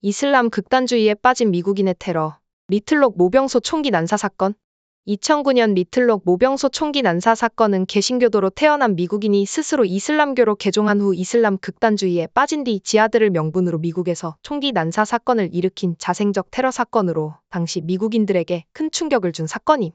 이슬람 극단주의에 빠진 미국인의 테러. 리틀록 모병소 총기 난사 사건. 2009년 리틀록 모병소 총기 난사 사건은 개신교도로 태어난 미국인이 스스로 이슬람교로 개종한 후 이슬람 극단주의에 빠진 뒤 지아들을 명분으로 미국에서 총기 난사 사건을 일으킨 자생적 테러 사건으로 당시 미국인들에게 큰 충격을 준 사건임.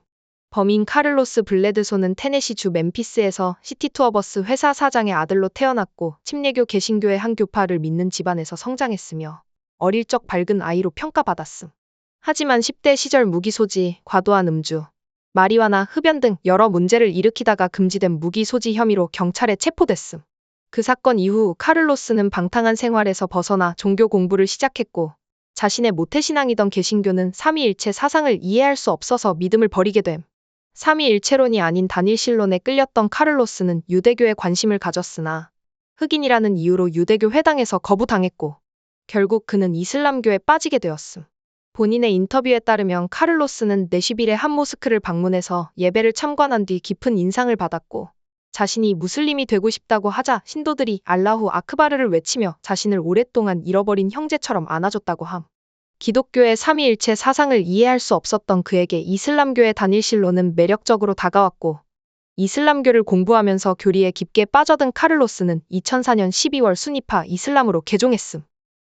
범인 카를로스 블레드소는 테네시주 멤피스에서 시티투어버스 회사 사장의 아들로 태어났고 침례교 개신교의 한 교파를 믿는 집안에서 성장했으며 어릴 적 밝은 아이로 평가받았음. 하지만 10대 시절 무기 소지, 과도한 음주, 마리화나 흡연 등 여러 문제를 일으키다가 금지된 무기 소지 혐의로 경찰에 체포됐음. 그 사건 이후 카를로스는 방탕한 생활에서 벗어나 종교 공부를 시작했고 자신의 모태신앙이던 개신교는 삼위일체 사상을 이해할 수 없어서 믿음을 버리게 됨. 삼위일체론이 아닌 단일신론에 끌렸던 카를로스는 유대교에 관심을 가졌으나 흑인이라는 이유로 유대교 회당에서 거부당했고 결국 그는 이슬람교에 빠지게 되었음. 본인의 인터뷰에 따르면 카를로스는 내시빌의 한 모스크를 방문해서 예배를 참관한 뒤 깊은 인상을 받았고 자신이 무슬림이 되고 싶다고 하자 신도들이 알라후 아크바르를 외치며 자신을 오랫동안 잃어버린 형제처럼 안아줬다고 함. 기독교의 삼위일체 사상을 이해할 수 없었던 그에게 이슬람교의 단일신론은 매력적으로 다가왔고 이슬람교를 공부하면서 교리에 깊게 빠져든 카를로스는 2004년 12월 수니파 이슬람으로 개종했음.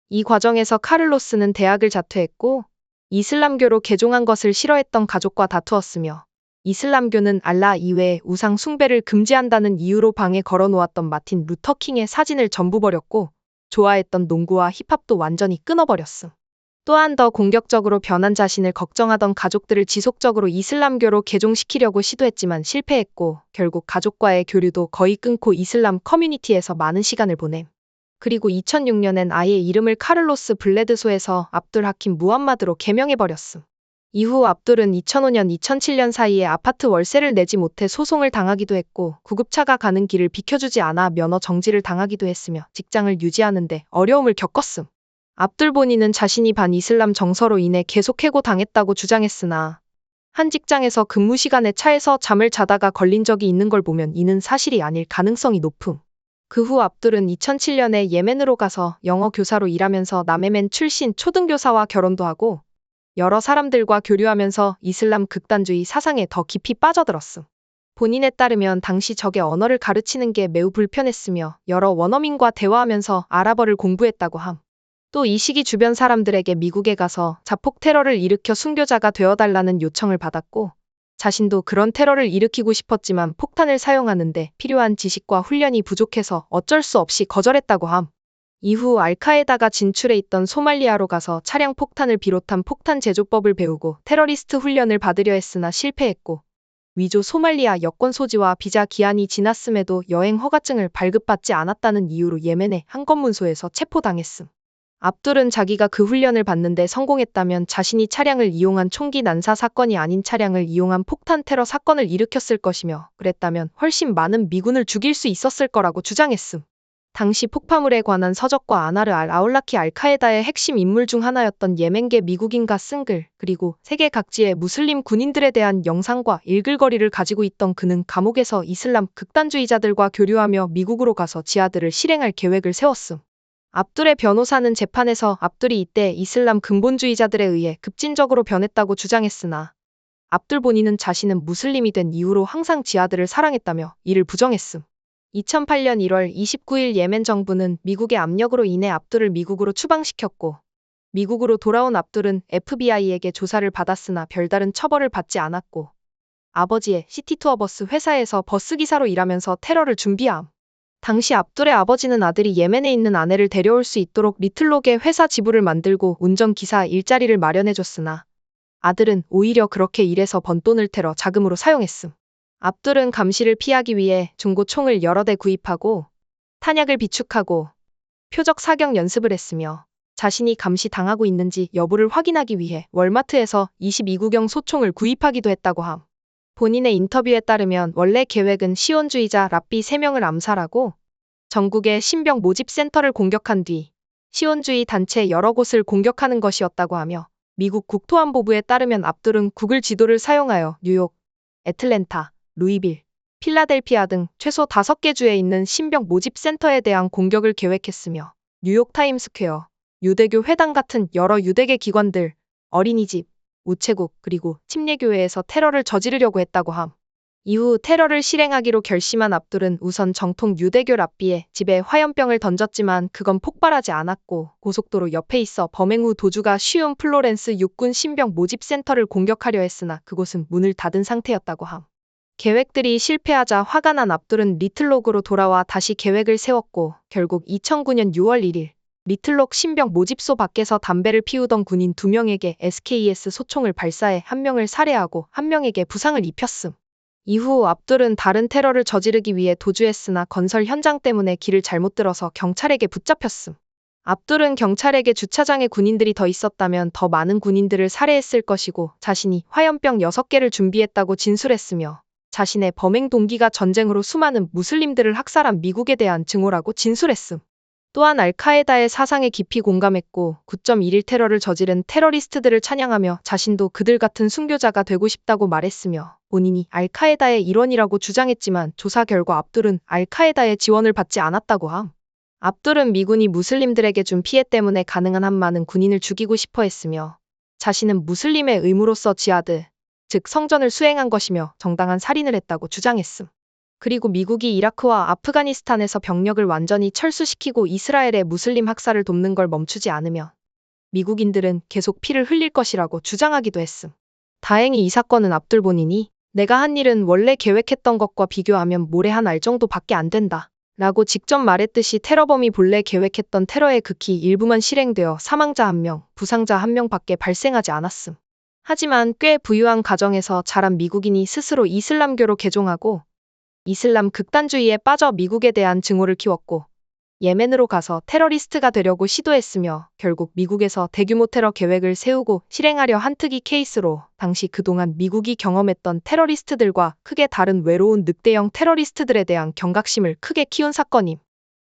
이 과정에서 카를로스는 대학을 자퇴했고 이슬람교로 개종한 것을 싫어했던 가족과 다투었으며 이슬람교는 알라 이외에 우상 숭배를 금지한다는 이유로 방에 걸어놓았던 마틴 루터킹의 사진을 전부 버렸고 좋아했던 농구와 힙합도 완전히 끊어버렸음. 또한 더 공격적으로 변한 자신을 걱정하던 가족들을 지속적으로 이슬람교로 개종시키려고 시도했지만 실패했고 결국 가족과의 교류도 거의 끊고 이슬람 커뮤니티에서 많은 시간을 보냄. 그리고 2006년엔 아예 이름을 카를로스 블레드소에서 압둘 하킴 무함마드로 개명해버렸음. 이후 압둘은 2005년 2007년 사이에 아파트 월세를 내지 못해 소송을 당하기도 했고 구급차가 가는 길을 비켜주지 않아 면허 정지를 당하기도 했으며 직장을 유지하는데 어려움을 겪었음. 압둘 본인은 자신이 반이슬람 정서로 인해 계속 해고당했다고 주장했으나 한 직장에서 근무 시간에 차에서 잠을 자다가 걸린 적이 있는 걸 보면 이는 사실이 아닐 가능성이 높음. 그 후 압둘은 2007년에 예멘으로 가서 영어 교사로 일하면서 남예멘 출신 초등교사와 결혼도 하고 여러 사람들과 교류하면서 이슬람 극단주의 사상에 더 깊이 빠져들었음. 본인에 따르면 당시 적의 언어를 가르치는 게 매우 불편했으며 여러 원어민과 대화하면서 아랍어를 공부했다고 함. 또 이 시기 주변 사람들에게 미국에 가서 자폭 테러를 일으켜 순교자가 되어달라는 요청을 받았고 자신도 그런 테러를 일으키고 싶었지만 폭탄을 사용하는데 필요한 지식과 훈련이 부족해서 어쩔 수 없이 거절했다고 함. 이후 알카에다가 진출해 있던 소말리아로 가서 차량 폭탄을 비롯한 폭탄 제조법을 배우고 테러리스트 훈련을 받으려 했으나 실패했고 위조 소말리아 여권 소지와 비자 기한이 지났음에도 여행 허가증을 발급받지 않았다는 이유로 예멘의 한 검문소에서 체포당했음. 압둘은 자기가 그 훈련을 받는데 성공했다면 자신이 차량을 이용한 총기 난사 사건이 아닌 차량을 이용한 폭탄 테러 사건을 일으켰을 것이며 그랬다면 훨씬 많은 미군을 죽일 수 있었을 거라고 주장했음. 당시 폭파물에 관한 서적과 아나르 아울라키 알카에다의 핵심 인물 중 하나였던 예멘계 미국인가 쓴 글, 그리고 세계 각지의 무슬림 군인들에 대한 영상과 일글거리를 가지고 있던 그는 감옥에서 이슬람 극단주의자들과 교류하며 미국으로 가서 지하들을 실행할 계획을 세웠음. 압둘의 변호사는 재판에서 압둘이 이때 이슬람 근본주의자들에 의해 급진적으로 변했다고 주장했으나 압둘 본인은 자신은 무슬림이 된 이후로 항상 지하들을 사랑했다며 이를 부정했음. 2008년 1월 29일 예멘 정부는 미국의 압력으로 인해 압둘을 미국으로 추방시켰고 미국으로 돌아온 압둘은 FBI에게 조사를 받았으나 별다른 처벌을 받지 않았고 아버지의 시티투어버스 회사에서 버스기사로 일하면서 테러를 준비함. 당시 압둘의 아버지는 아들이 예멘에 있는 아내를 데려올 수 있도록 리틀록의 회사 지부를 만들고 운전기사 일자리를 마련해줬으나 아들은 오히려 그렇게 일해서 번 돈을 테러 자금으로 사용했음. 압둘은 감시를 피하기 위해 중고 총을 여러 대 구입하고 탄약을 비축하고 표적 사격 연습을 했으며 자신이 감시당하고 있는지 여부를 확인하기 위해 월마트에서 22구경 소총을 구입하기도 했다고 함. 본인의 인터뷰에 따르면 원래 계획은 시온주의자 랍비 3명을 암살하고 전국의 신병 모집 센터를 공격한 뒤 시온주의 단체 여러 곳을 공격하는 것이었다고 하며 미국 국토안보부에 따르면 압둘은 구글 지도를 사용하여 뉴욕, 애틀랜타, 루이빌, 필라델피아 등 최소 5개 주에 있는 신병 모집 센터에 대한 공격을 계획했으며 뉴욕 타임스퀘어, 유대교 회당 같은 여러 유대계 기관들, 어린이집, 우체국, 그리고 침례교회에서 테러를 저지르려고 했다고 함. 이후 테러를 실행하기로 결심한 압둘은 우선 정통 유대교 랍비의 집에 화염병을 던졌지만 그건 폭발하지 않았고 고속도로 옆에 있어 범행 후 도주가 쉬운 플로렌스 육군 신병 모집센터를 공격하려 했으나 그곳은 문을 닫은 상태였다고 함. 계획들이 실패하자 화가 난 압둘은 리틀록으로 돌아와 다시 계획을 세웠고 결국 2009년 6월 1일 리틀록 신병 모집소 밖에서 담배를 피우던 군인 2명에게 SKS 소총을 발사해 1명을 살해하고 1명에게 부상을 입혔음. 이후 압둘은 다른 테러를 저지르기 위해 도주했으나 건설 현장 때문에 길을 잘못 들어서 경찰에게 붙잡혔음. 압둘은 경찰에게 주차장에 군인들이 더 있었다면 더 많은 군인들을 살해했을 것이고 자신이 화염병 6개를 준비했다고 진술했으며 자신의 범행 동기가 전쟁으로 수많은 무슬림들을 학살한 미국에 대한 증오라고 진술했음. 또한 알카에다의 사상에 깊이 공감했고 9.11 테러를 저지른 테러리스트들을 찬양하며 자신도 그들 같은 순교자가 되고 싶다고 말했으며 본인이 알카에다의 일원이라고 주장했지만 조사 결과 압둘은 알카에다의 지원을 받지 않았다고 함. 압둘은 미군이 무슬림들에게 준 피해 때문에 가능한 한 많은 군인을 죽이고 싶어 했으며 자신은 무슬림의 의무로서 지하드, 즉 성전을 수행한 것이며 정당한 살인을 했다고 주장했음. 그리고 미국이 이라크와 아프가니스탄에서 병력을 완전히 철수시키고 이스라엘의 무슬림 학살을 돕는 걸 멈추지 않으면 미국인들은 계속 피를 흘릴 것이라고 주장하기도 했음. 다행히 이 사건은 압둘 본인이 내가 한 일은 원래 계획했던 것과 비교하면 모래 한 알 정도밖에 안 된다 라고 직접 말했듯이 테러범이 본래 계획했던 테러의 극히 일부만 실행되어 사망자 1명, 부상자 1명밖에 발생하지 않았음. 하지만 꽤 부유한 가정에서 자란 미국인이 스스로 이슬람교로 개종하고 이슬람 극단주의에 빠져 미국에 대한 증오를 키웠고 예멘으로 가서 테러리스트가 되려고 시도했으며 결국 미국에서 대규모 테러 계획을 세우고 실행하려 한 특이 케이스로 당시 그동안 미국이 경험했던 테러리스트들과 크게 다른 외로운 늑대형 테러리스트들에 대한 경각심을 크게 키운 사건임.